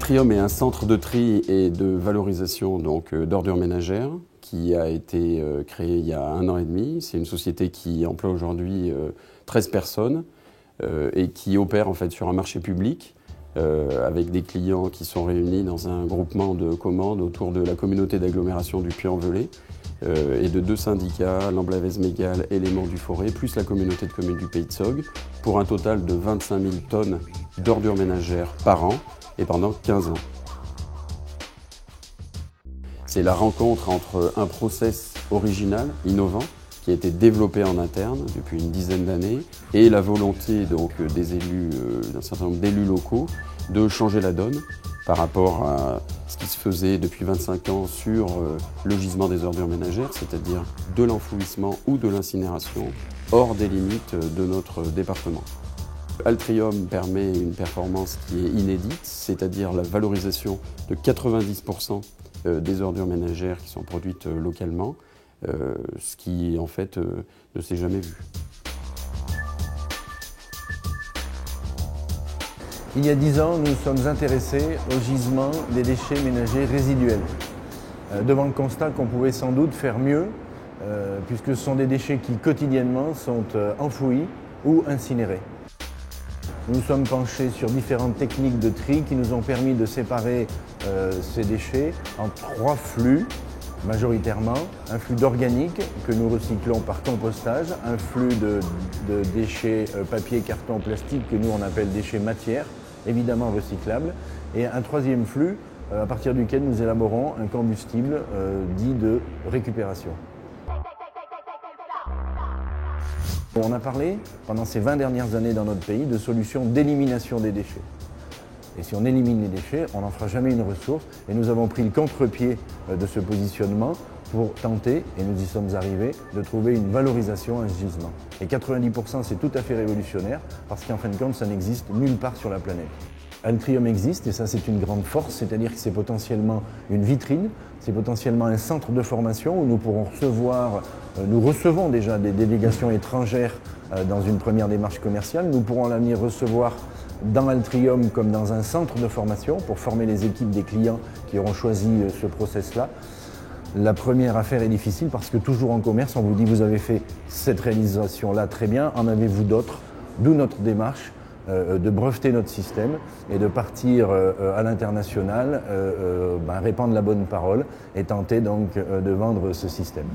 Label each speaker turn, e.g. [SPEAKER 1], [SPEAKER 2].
[SPEAKER 1] Altrium est un centre de tri et de valorisation d'ordures ménagères qui a été créé il y a 1 an et demi. C'est une société qui emploie aujourd'hui 13 personnes et qui opère en fait sur un marché public avec des clients qui sont réunis dans un groupement de commandes autour de la communauté d'agglomération du Puy-en-Velay et de 2 syndicats, l'Amblavaise-Mégale et les Monts du Forêt, plus la communauté de communes du Pays de Saugues, pour un total de 25 000 tonnes d'ordures ménagères par an et pendant 15 ans. C'est la rencontre entre un process original, innovant, qui a été développé en interne depuis une dizaine d'années, et la volonté des élus, d'un certain nombre d'élus locaux, de changer la donne par rapport à ce qui se faisait depuis 25 ans sur le gisement des ordures ménagères, c'est-à-dire de l'enfouissement ou de l'incinération hors des limites de notre département. Altrium permet une performance qui est inédite, c'est-à-dire la valorisation de 90% des ordures ménagères qui sont produites localement, ce qui en fait ne s'est jamais vu.
[SPEAKER 2] Il y a 10 ans, nous nous sommes intéressés au gisement des déchets ménagers résiduels, devant le constat qu'on pouvait sans doute faire mieux, puisque ce sont des déchets qui quotidiennement sont enfouis ou incinérés. Nous nous sommes penchés sur différentes techniques de tri qui nous ont permis de séparer ces déchets en 3 flux, majoritairement. Un flux d'organique que nous recyclons par compostage, un flux de déchets papier, carton, plastique que nous on appelle déchets matières, évidemment recyclables, et un 3e flux à partir duquel nous élaborons un combustible dit de récupération. On a parlé pendant ces 20 dernières années dans notre pays de solutions d'élimination des déchets. Et si on élimine les déchets, on n'en fera jamais une ressource. Et nous avons pris le contre-pied de ce positionnement pour tenter, et nous y sommes arrivés, de trouver une valorisation à ce gisement. Et 90%, c'est tout à fait révolutionnaire, parce qu'en fin de compte, ça n'existe nulle part sur la planète. Altrium existe, et ça c'est une grande force, c'est-à-dire que c'est potentiellement une vitrine, c'est potentiellement un centre de formation où nous pourrons recevoir, nous recevons déjà des délégations étrangères dans une première démarche commerciale, nous pourrons à l'avenir recevoir dans Altrium comme dans un centre de formation pour former les équipes des clients qui auront choisi ce process-là. La première affaire est difficile parce que toujours en commerce, on vous dit vous avez fait cette réalisation-là très bien, en avez-vous d'autres? D'où notre démarche de breveter notre système et de partir à l'international, répandre la bonne parole et tenter donc de vendre ce système.